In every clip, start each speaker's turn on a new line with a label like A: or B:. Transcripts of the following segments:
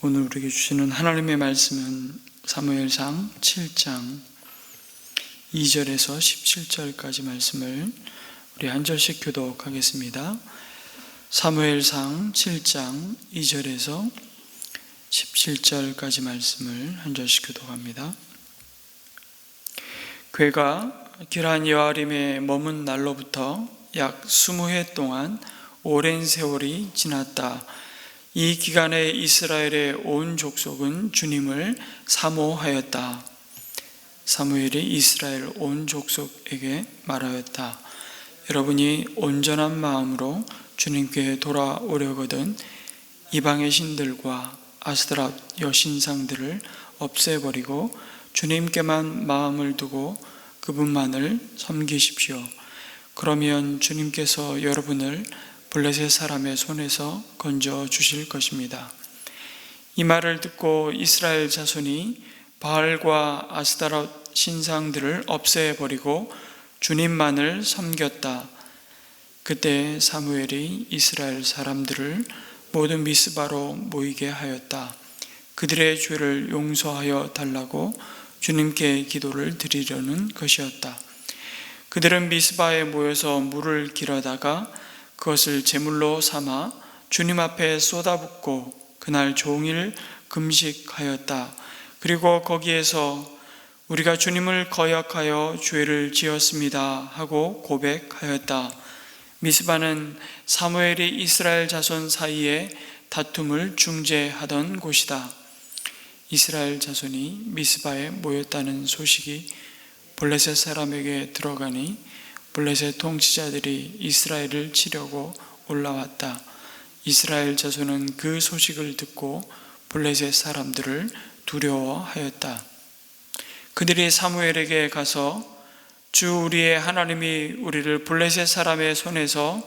A: 오늘 우리에게 주시는 하나님의 말씀은 사무엘상 7장 2절에서 17절까지 말씀을 우리 한 절씩 교독하겠습니다. 사무엘상 7장 2절에서 17절까지 말씀을 한 절씩 교독합니다. 괴가 기럇 여아림에 머문 날로부터 약 20해 동안 오랜 세월이 지났다. 이 기간에 이스라엘의 온 족속은 주님을 사모하였다. 사무엘이 이스라엘 온 족속에게 말하였다. 여러분이 온전한 마음으로 주님께 돌아오려거든 이방의 신들과 아스타롯 여신상들을 없애버리고 주님께만 마음을 두고 그분만을 섬기십시오. 그러면 주님께서 여러분을 블레셋 사람의 손에서 건져 주실 것입니다. 이 말을 듣고 이스라엘 자손이 바알과 아스타롯 신상들을 없애버리고 주님만을 섬겼다. 그때 사무엘이 이스라엘 사람들을 모든 미스바로 모이게 하였다. 그들의 죄를 용서하여 달라고 주님께 기도를 드리려는 것이었다. 그들은 미스바에 모여서 물을 길어다가 그것을 제물로 삼아 주님 앞에 쏟아붓고 그날 종일 금식하였다. 그리고 거기에서 우리가 주님을 거역하여 죄를 지었습니다 하고 고백하였다. 미스바는 사무엘이 이스라엘 자손 사이에 다툼을 중재하던 곳이다. 이스라엘 자손이 미스바에 모였다는 소식이 블레셋 사람에게 들어가니 블레셋 통치자들이 이스라엘을 치려고 올라왔다. 이스라엘 자손은 그 소식을 듣고 블레셋 사람들을 두려워하였다. 그들이 사무엘에게 가서 주 우리의 하나님이 우리를 블레셋 사람의 손에서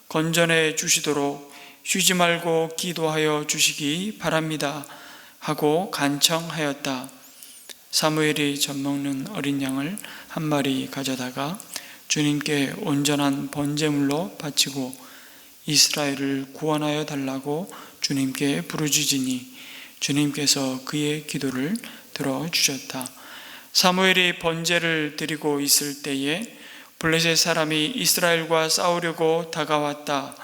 A: 건져내 주시도록 쉬지 말고 기도하여 주시기 바랍니다 하고 간청하였다. 사무엘이 젖먹는 어린 양을 한 마리 가져다가 주님께 온전한 번제물로 바치고 이스라엘을 구원하여 달라고 주님께 부르짖으니 주님께서 그의 기도를 들어주셨다. 사무엘이 번제를 드리고 있을 때에 블레셋 사람이 이스라엘과 싸우려고 다가왔다.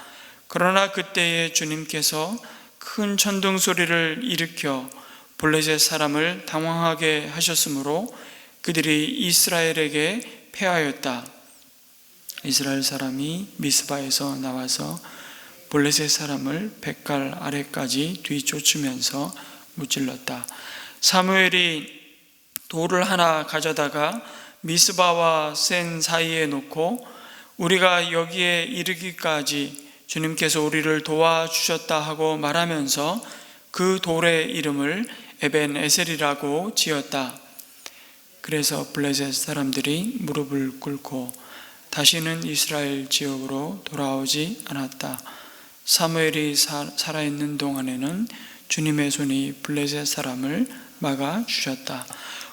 A: 그러나 그때에 주님께서 큰 천둥 소리를 일으켜 블레셋 사람을 당황하게 하셨으므로 그들이 이스라엘에게 패하였다. 이스라엘 사람이 미스바에서 나와서 블레셋 사람을 뱃갈 아래까지 뒤쫓으면서 무찔렀다. 사무엘이 돌을 하나 가져다가 미스바와 센 사이에 놓고 우리가 여기에 이르기까지 주님께서 우리를 도와주셨다 하고 말하면서 그 돌의 이름을 에벤에셀이라고 지었다. 그래서 블레셋 사람들이 무릎을 꿇고 다시는 이스라엘 지역으로 돌아오지 않았다. 사무엘이 살아있는 동안에는 주님의 손이 블레셋 사람을 막아주셨다.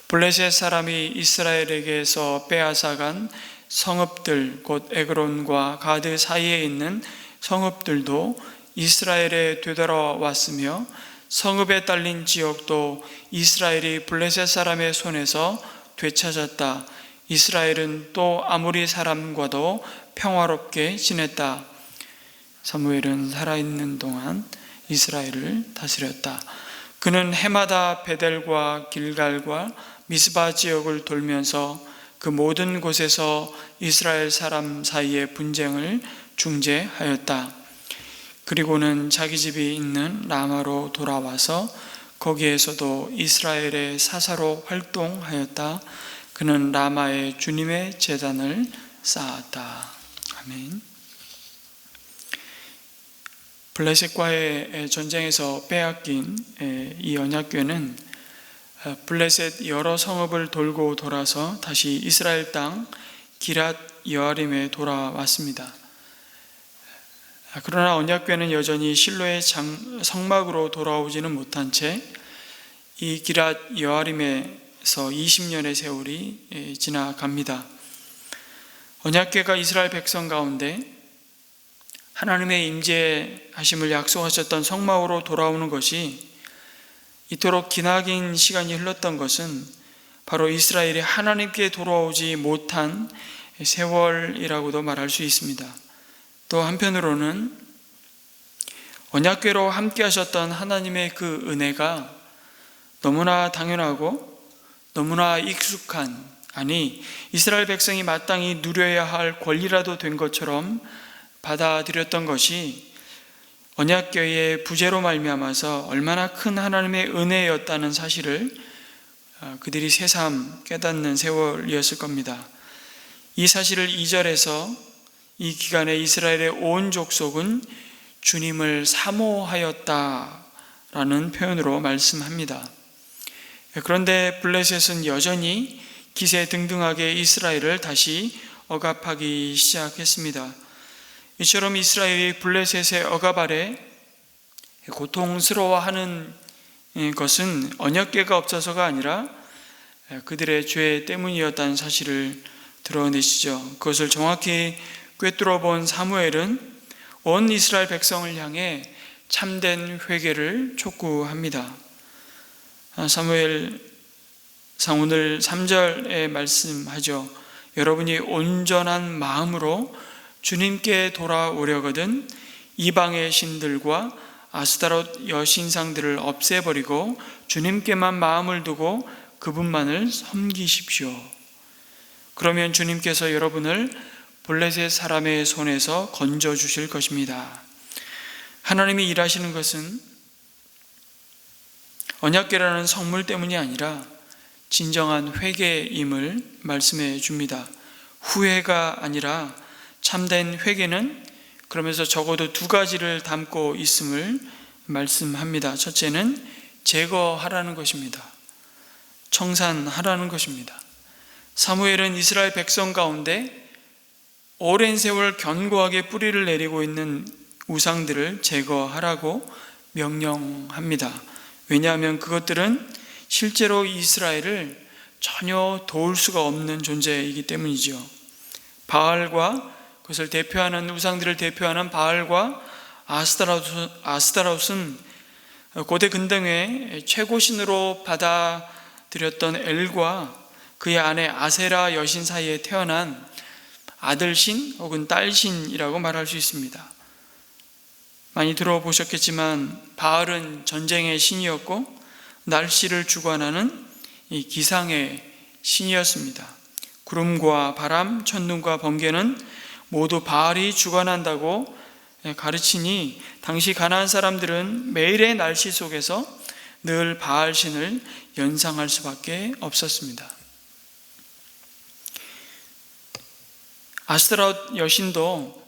A: 블레셋 사람이 이스라엘에게서 빼앗아간 성읍들 곧 에그론과 가드 사이에 있는 성읍들도 이스라엘에 되돌아왔으며 성읍에 딸린 지역도 이스라엘이 블레셋 사람의 손에서 되찾았다. 이스라엘은 또 아모리 사람과도 평화롭게 지냈다. 사무엘은 살아있는 동안 이스라엘을 다스렸다. 그는 해마다 베델과 길갈과 미스바 지역을 돌면서 그 모든 곳에서 이스라엘 사람 사이의 분쟁을 중재하였다. 그리고는 자기 집이 있는 라마로 돌아와서 거기에서도 이스라엘의 사사로 활동하였다. 그는 라마에 주님의 제단을 쌓았다. 아멘. 블레셋과의 전쟁에서 빼앗긴 이 언약궤는 블레셋 여러 성읍을 돌고 돌아서 다시 이스라엘 땅 기럇 여아림에 돌아왔습니다. 그러나 언약궤는 여전히 실로의 성막으로 돌아오지는 못한 채 이 기럇 여아림에서 20년의 세월이 지나갑니다. 언약궤가 이스라엘 백성 가운데 하나님의 임재하심을 약속하셨던 성막으로 돌아오는 것이 이토록 기나긴 시간이 흘렀던 것은 바로 이스라엘이 하나님께 돌아오지 못한 세월이라고도 말할 수 있습니다. 또 한편으로는 언약궤로 함께 하셨던 하나님의 그 은혜가 너무나 당연하고 너무나 익숙한, 아니 이스라엘 백성이 마땅히 누려야 할 권리라도 된 것처럼 받아들였던 것이 언약궤의 부재로 말미암아서 얼마나 큰 하나님의 은혜였다는 사실을 그들이 새삼 깨닫는 세월이었을 겁니다. 이 사실을 2절에서 이 기간에 이스라엘의 온 족속은 주님을 사모하였다라는 표현으로 말씀합니다. 그런데 블레셋은 여전히 기세등등하게 이스라엘을 다시 억압하기 시작했습니다. 이처럼 이스라엘이 블레셋의 억압 아래 고통스러워하는 것은 언약궤가 없어서가 아니라 그들의 죄 때문이었다는 사실을 드러내시죠. 그것을 정확히 꿰뚫어 본 사무엘은 온 이스라엘 백성을 향해 참된 회개를 촉구합니다. 사무엘상 오늘 3절에 말씀하죠. 여러분이 온전한 마음으로 주님께 돌아오려거든 이방의 신들과 아스타롯 여신상들을 없애버리고 주님께만 마음을 두고 그분만을 섬기십시오. 그러면 주님께서 여러분을 블레셋 사람의 손에서 건져주실 것입니다. 하나님이 일하시는 것은 언약궤라는 성물 때문이 아니라 진정한 회개임을 말씀해 줍니다. 후회가 아니라 참된 회개는 그러면서 적어도 두 가지를 담고 있음을 말씀합니다. 첫째는 제거하라는 것입니다. 청산하라는 것입니다. 사무엘은 이스라엘 백성 가운데 오랜 세월 견고하게 뿌리를 내리고 있는 우상들을 제거하라고 명령합니다. 왜냐하면 그것들은 실제로 이스라엘을 전혀 도울 수가 없는 존재이기 때문이죠. 바알과 그것을 대표하는 우상들을 대표하는 바알과 아스타롯은 고대 근동의 최고신으로 받아들였던 엘과 그의 아내 아세라 여신 사이에 태어난 아들신 혹은 딸신이라고 말할 수 있습니다. 많이 들어보셨겠지만 바알은 전쟁의 신이었고 날씨를 주관하는 이 기상의 신이었습니다. 구름과 바람, 천둥과 번개는 모두 바알이 주관한다고 가르치니 당시 가나안 사람들은 매일의 날씨 속에서 늘 바알신을 연상할 수밖에 없었습니다. 아스타롯 여신도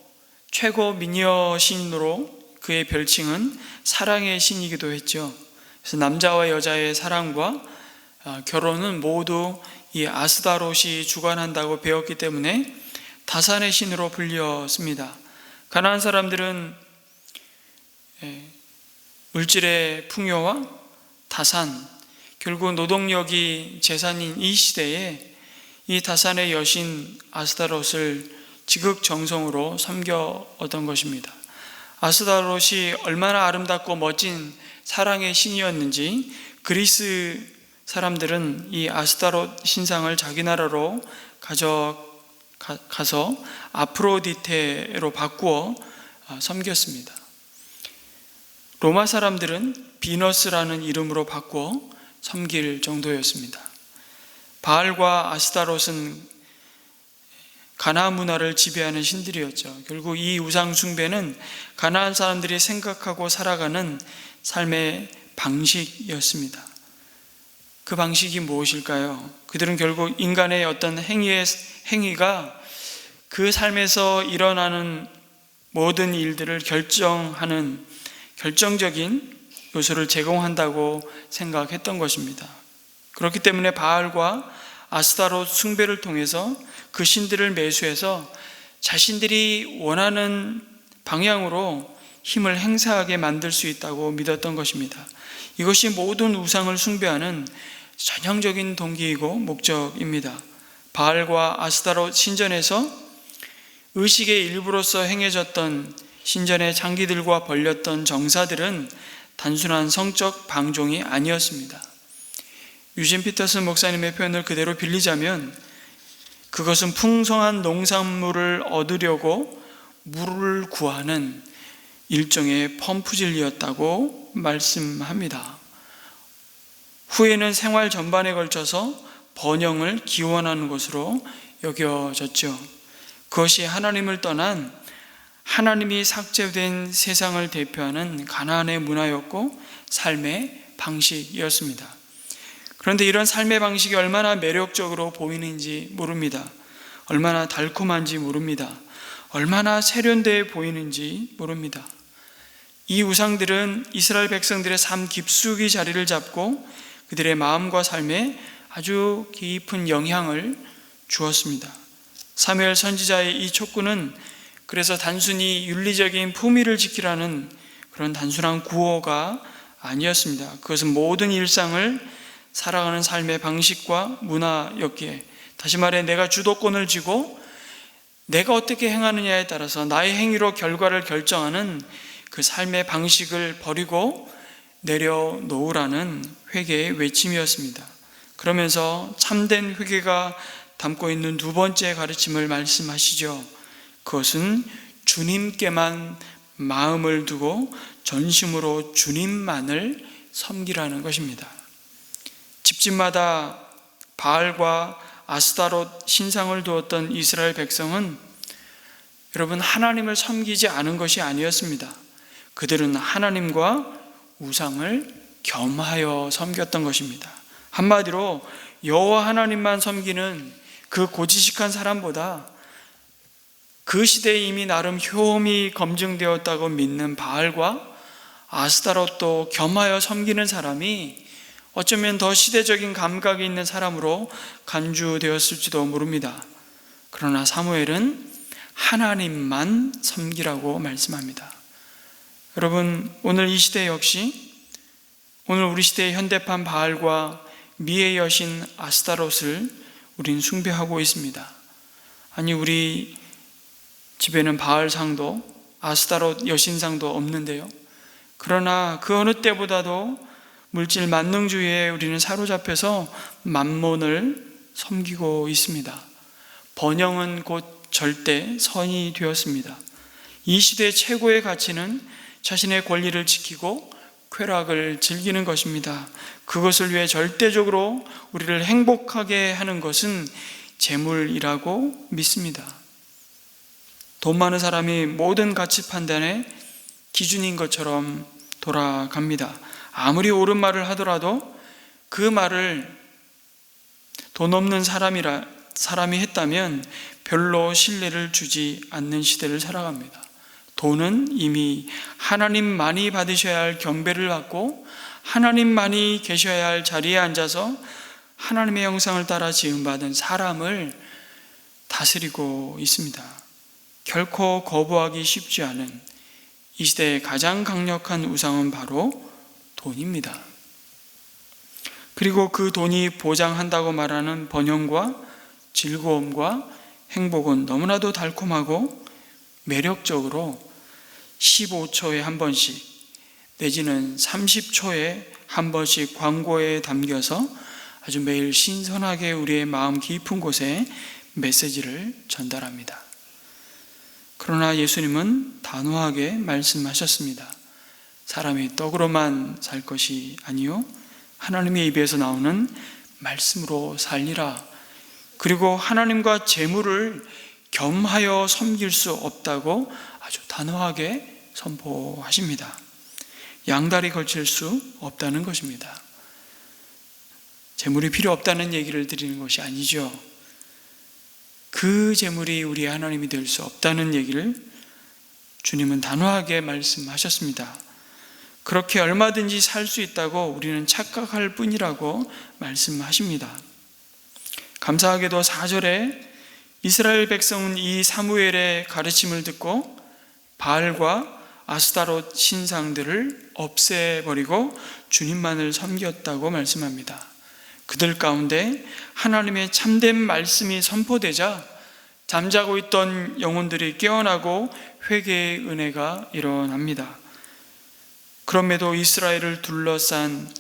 A: 최고 미녀 신으로 그의 별칭은 사랑의 신이기도 했죠. 그래서 남자와 여자의 사랑과 결혼은 모두 이 아스타롯이 주관한다고 배웠기 때문에 다산의 신으로 불렸습니다. 가나안 사람들은 물질의 풍요와 다산, 결국 노동력이 재산인 이 시대에 이 다산의 여신 아스타롯을 지극정성으로 섬겨오던 것입니다. 아스타롯이 얼마나 아름답고 멋진 사랑의 신이었는지 그리스 사람들은 이 아스타롯 신상을 자기 나라로 가져가서 아프로디테로 바꾸어 섬겼습니다. 로마 사람들은 비너스라는 이름으로 바꾸어 섬길 정도였습니다. 바알과 아스타롯은 가나안 문화를 지배하는 신들이었죠. 결국 이 우상 숭배는 가나안 사람들이 생각하고 살아가는 삶의 방식이었습니다. 그 방식이 무엇일까요? 그들은 결국 인간의 어떤 행위가 그 삶에서 일어나는 모든 일들을 결정하는 결정적인 요소를 제공한다고 생각했던 것입니다. 그렇기 때문에 바알과 아스타롯 숭배를 통해서 그 신들을 매수해서 자신들이 원하는 방향으로 힘을 행사하게 만들 수 있다고 믿었던 것입니다. 이것이 모든 우상을 숭배하는 전형적인 동기이고 목적입니다. 바알과 아스타롯 신전에서 의식의 일부로서 행해졌던 신전의 장기들과 벌렸던 정사들은 단순한 성적 방종이 아니었습니다. 유진 피터슨 목사님의 표현을 그대로 빌리자면 그것은 풍성한 농산물을 얻으려고 물을 구하는 일종의 펌프질이었다고 말씀합니다. 후에는 생활 전반에 걸쳐서 번영을 기원하는 것으로 여겨졌죠. 그것이 하나님을 떠난 하나님이 삭제된 세상을 대표하는 가나안의 문화였고 삶의 방식이었습니다. 그런데 이런 삶의 방식이 얼마나 매력적으로 보이는지 모릅니다. 얼마나 달콤한지 모릅니다. 얼마나 세련되어 보이는지 모릅니다. 이 우상들은 이스라엘 백성들의 삶 깊숙이 자리를 잡고 그들의 마음과 삶에 아주 깊은 영향을 주었습니다. 사무엘 선지자의 이 촉구는 그래서 단순히 윤리적인 품위를 지키라는 그런 단순한 구호가 아니었습니다. 그것은 모든 일상을 살아가는 삶의 방식과 문화였기에, 다시 말해 내가 주도권을 쥐고 내가 어떻게 행하느냐에 따라서 나의 행위로 결과를 결정하는 그 삶의 방식을 버리고 내려놓으라는 회개의 외침이었습니다. 그러면서 참된 회개가 담고 있는 두 번째 가르침을 말씀하시죠. 그것은 주님께만 마음을 두고 전심으로 주님만을 섬기라는 것입니다. 집집마다 바알과 아스타롯 신상을 두었던 이스라엘 백성은 여러분 하나님을 섬기지 않은 것이 아니었습니다. 그들은 하나님과 우상을 겸하여 섬겼던 것입니다. 한마디로 여호와 하나님만 섬기는 그 고지식한 사람보다 그 시대에 이미 나름 효험이 검증되었다고 믿는 바알과 아스타롯도 겸하여 섬기는 사람이 어쩌면 더 시대적인 감각이 있는 사람으로 간주되었을지도 모릅니다. 그러나 사무엘은 하나님만 섬기라고 말씀합니다. 여러분, 오늘 이 시대 역시 오늘 우리 시대의 현대판 바알과 미의 여신 아스타롯을 우린 숭배하고 있습니다. 아니, 우리 집에는 바알상도 아스타롯 여신상도 없는데요. 그러나 그 어느 때보다도 물질 만능주의에 우리는 사로잡혀서 만몬을 섬기고 있습니다. 번영은 곧 절대 선이 되었습니다. 이 시대의 최고의 가치는 자신의 권리를 지키고 쾌락을 즐기는 것입니다. 그것을 위해 절대적으로 우리를 행복하게 하는 것은 재물이라고 믿습니다. 돈 많은 사람이 모든 가치 판단의 기준인 것처럼 돌아갑니다. 아무리 옳은 말을 하더라도 그 말을 돈 없는 사람이 했다면 별로 신뢰를 주지 않는 시대를 살아갑니다. 돈은 이미 하나님만이 받으셔야 할 경배를 받고 하나님만이 계셔야 할 자리에 앉아서 하나님의 형상을 따라 지음받은 사람을 다스리고 있습니다. 결코 거부하기 쉽지 않은 이 시대의 가장 강력한 우상은 바로 돈입니다. 그리고 그 돈이 보장한다고 말하는 번영과 즐거움과 행복은 너무나도 달콤하고 매력적으로 15초에 한 번씩 내지는 30초에 한 번씩 광고에 담겨서 아주 매일 신선하게 우리의 마음 깊은 곳에 메시지를 전달합니다. 그러나 예수님은 단호하게 말씀하셨습니다. 사람이 떡으로만 살 것이 아니요 하나님의 입에서 나오는 말씀으로 살리라. 그리고 하나님과 재물을 겸하여 섬길 수 없다고 아주 단호하게 선포하십니다. 양다리 걸칠 수 없다는 것입니다. 재물이 필요 없다는 얘기를 드리는 것이 아니죠. 그 재물이 우리 하나님이 될 수 없다는 얘기를 주님은 단호하게 말씀하셨습니다. 그렇게 얼마든지 살 수 있다고 우리는 착각할 뿐이라고 말씀하십니다. 감사하게도 4절에 이스라엘 백성은 이 사무엘의 가르침을 듣고 바알과 아스타롯 신상들을 없애버리고 주님만을 섬겼다고 말씀합니다. 그들 가운데 하나님의 참된 말씀이 선포되자 잠자고 있던 영혼들이 깨어나고 회개의 은혜가 일어납니다. 그럼에도 이스라엘을 둘러싼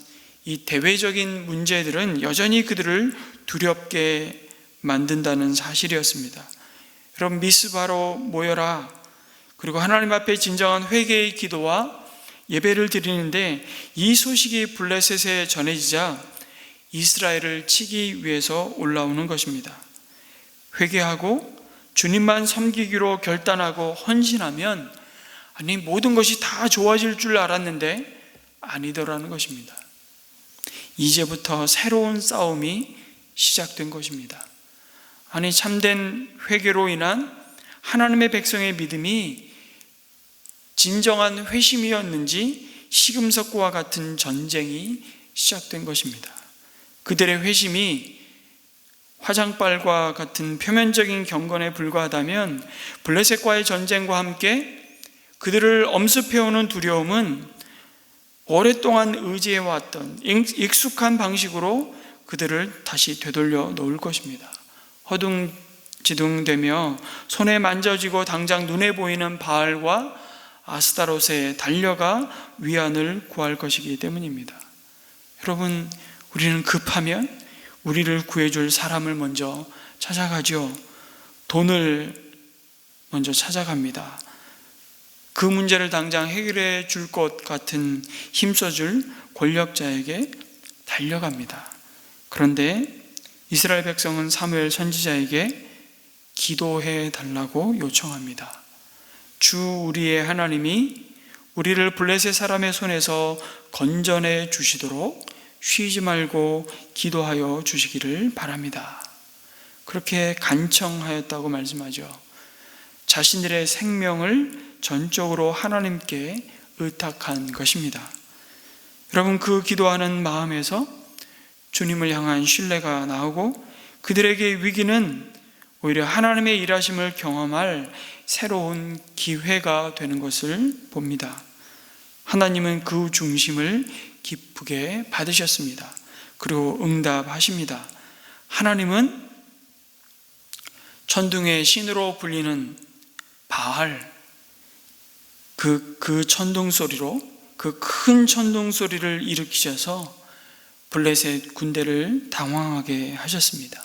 A: 이 대외적인 문제들은 여전히 그들을 두렵게 만든다는 사실이었습니다. 여러분, 미스바로 모여라. 그리고 하나님 앞에 진정한 회개의 기도와 예배를 드리는데 이 소식이 블레셋에 전해지자 이스라엘을 치기 위해서 올라오는 것입니다. 회개하고 주님만 섬기기로 결단하고 헌신하면 모든 것이 다 좋아질 줄 알았는데 아니더라는 것입니다. 이제부터 새로운 싸움이 시작된 것입니다. 참된 회개로 인한 하나님의 백성의 믿음이 진정한 회심이었는지 시금석과 같은 전쟁이 시작된 것입니다. 그들의 회심이 화장발과 같은 표면적인 경건에 불과하다면 블레셋과의 전쟁과 함께 그들을 엄습해오는 두려움은 오랫동안 의지해왔던 익숙한 방식으로 그들을 다시 되돌려 놓을 것입니다. 허둥지둥되며 손에 만져지고 당장 눈에 보이는 바알과 아스타롯에 달려가 위안을 구할 것이기 때문입니다. 여러분, 우리는 급하면 우리를 구해줄 사람을 먼저 찾아가죠. 돈을 먼저 찾아갑니다. 그 문제를 당장 해결해 줄 것 같은 힘써줄 권력자에게 달려갑니다. 그런데 이스라엘 백성은 사무엘 선지자에게 기도해 달라고 요청합니다. 주 우리의 하나님이 우리를 블레셋 사람의 손에서 건져내 주시도록 쉬지 말고 기도하여 주시기를 바랍니다. 그렇게 간청하였다고 말씀하죠. 자신들의 생명을 전적으로 하나님께 의탁한 것입니다. 여러분, 그 기도하는 마음에서 주님을 향한 신뢰가 나오고 그들에게 위기는 오히려 하나님의 일하심을 경험할 새로운 기회가 되는 것을 봅니다. 하나님은 그 중심을 기쁘게 받으셨습니다. 그리고 응답하십니다. 하나님은 천둥의 신으로 불리는 바알, 그 천둥 소리로, 그 큰 천둥 소리를 일으키셔서 블레셋 군대를 당황하게 하셨습니다.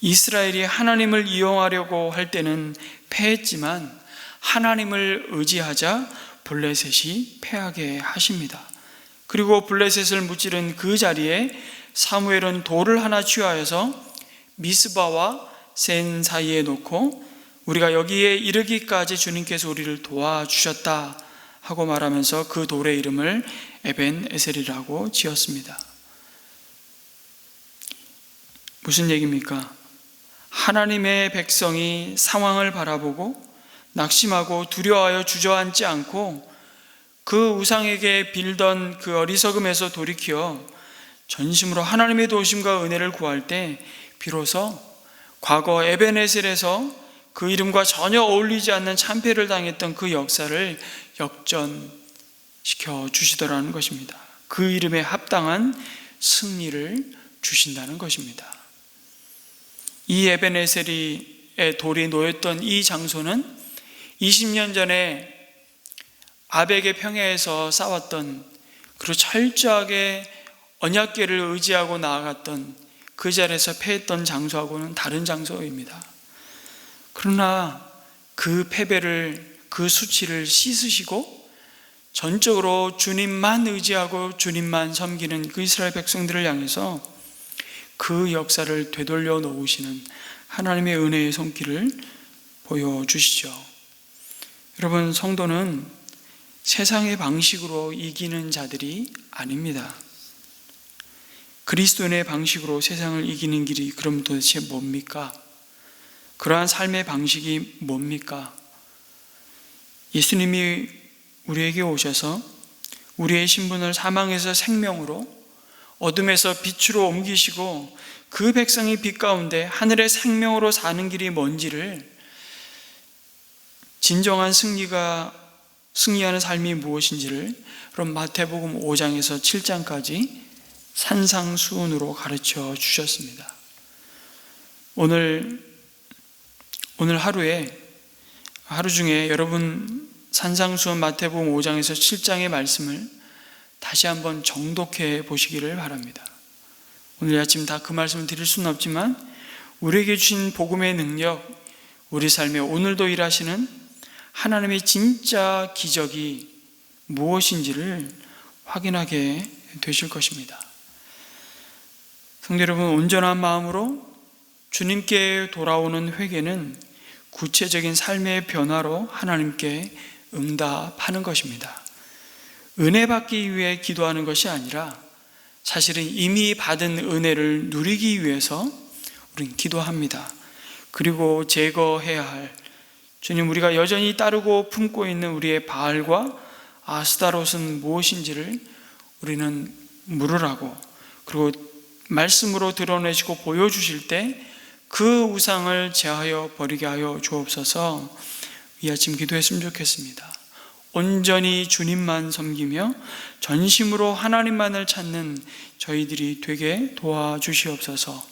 A: 이스라엘이 하나님을 이용하려고 할 때는 패했지만 하나님을 의지하자 블레셋이 패하게 하십니다. 그리고 블레셋을 무찌른 그 자리에 사무엘은 돌을 하나 취하여서 미스바와 센 사이에 놓고 우리가 여기에 이르기까지 주님께서 우리를 도와주셨다 하고 말하면서 그 돌의 이름을 에벤에셀이라고 지었습니다. 무슨 얘기입니까? 하나님의 백성이 상황을 바라보고 낙심하고 두려워하여 주저앉지 않고 그 우상에게 빌던 그 어리석음에서 돌이켜 전심으로 하나님의 도우심과 은혜를 구할 때 비로소 과거 에벤에셀에서 그 이름과 전혀 어울리지 않는 참패를 당했던 그 역사를 역전시켜 주시더라는 것입니다. 그 이름에 합당한 승리를 주신다는 것입니다. 이 에벤에셀의 돌이 놓였던 이 장소는 20년 전에 아벡의 평야에서 싸웠던, 그리고 철저하게 언약궤를 의지하고 나아갔던 그 자리에서 패했던 장소하고는 다른 장소입니다. 그러나 그 패배를, 그 수치를 씻으시고 전적으로 주님만 의지하고 주님만 섬기는 그 이스라엘 백성들을 향해서 그 역사를 되돌려 놓으시는 하나님의 은혜의 손길을 보여주시죠. 여러분, 성도는 세상의 방식으로 이기는 자들이 아닙니다. 그리스도인의 방식으로 세상을 이기는 길이 그럼 도대체 뭡니까? 그러한 삶의 방식이 뭡니까? 예수님이 우리에게 오셔서 우리의 신분을 사망에서 생명으로, 어둠에서 빛으로 옮기시고 그 백성이 빛 가운데 하늘의 생명으로 사는 길이 뭔지를, 진정한 승리하는 삶이 무엇인지를 그럼 마태복음 5장에서 7장까지 산상수훈으로 가르쳐 주셨습니다. 오늘 하루 중에 여러분 산상수훈 마태복음 5장에서 7장의 말씀을 다시 한번 정독해 보시기를 바랍니다. 오늘 아침 다 그 말씀을 드릴 수는 없지만 우리에게 주신 복음의 능력, 우리 삶에 오늘도 일하시는 하나님의 진짜 기적이 무엇인지를 확인하게 되실 것입니다. 성도 여러분, 온전한 마음으로 주님께 돌아오는 회개는 구체적인 삶의 변화로 하나님께 응답하는 것입니다. 은혜 받기 위해 기도하는 것이 아니라 사실은 이미 받은 은혜를 누리기 위해서 우리는 기도합니다. 그리고 제거해야 할, 주님, 우리가 여전히 따르고 품고 있는 우리의 바알과 아스타롯은 무엇인지를 우리는 물으라고, 그리고 말씀으로 드러내시고 보여주실 때 그 우상을 제하여 버리게 하여 주옵소서. 이 아침 기도했으면 좋겠습니다. 온전히 주님만 섬기며 전심으로 하나님만을 찾는 저희들이 되게 도와주시옵소서.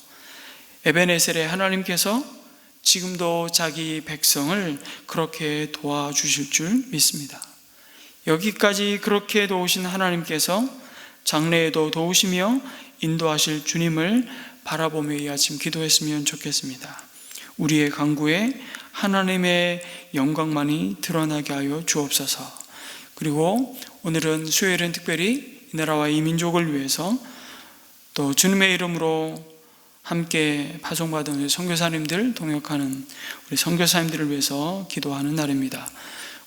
A: 에베네셀의 하나님께서 지금도 자기 백성을 그렇게 도와주실 줄 믿습니다. 여기까지 그렇게 도우신 하나님께서 장래에도 도우시며 인도하실 주님을 바라보며 이 아침 기도했으면 좋겠습니다. 우리의 강구에 하나님의 영광만이 드러나게 하여 주옵소서. 그리고 오늘은 수요일은 특별히 이 나라와 이 민족을 위해서 또 주님의 이름으로 함께 파송받은 우리 선교사님들, 동역하는 우리 선교사님들을 위해서 기도하는 날입니다.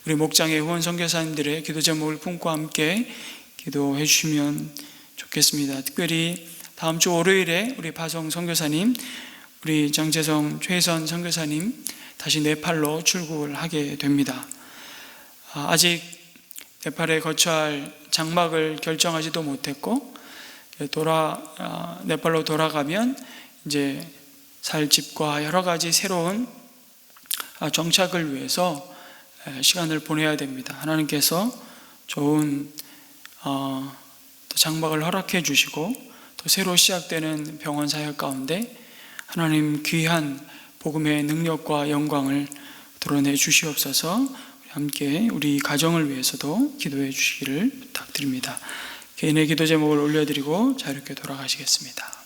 A: 우리 목장의 후원 선교사님들의 기도 제목을 품고 함께 기도해 주시면 좋겠습니다. 특별히 다음 주 월요일에 우리 파송 선교사님, 우리 장재성, 최선 선교사님 다시 네팔로 출국을 하게 됩니다. 아직 네팔에 거처할 장막을 결정하지도 못했고 네팔로 돌아가면 이제 살 집과 여러 가지 새로운 정착을 위해서 시간을 보내야 됩니다. 하나님께서 좋은 장막을 허락해 주시고 또 새로 시작되는 병원 사역 가운데 하나님 귀한 복음의 능력과 영광을 드러내 주시옵소서. 함께 우리 가정을 위해서도 기도해 주시기를 부탁드립니다. 개인의 기도 제목을 올려드리고 자유롭게 돌아가시겠습니다.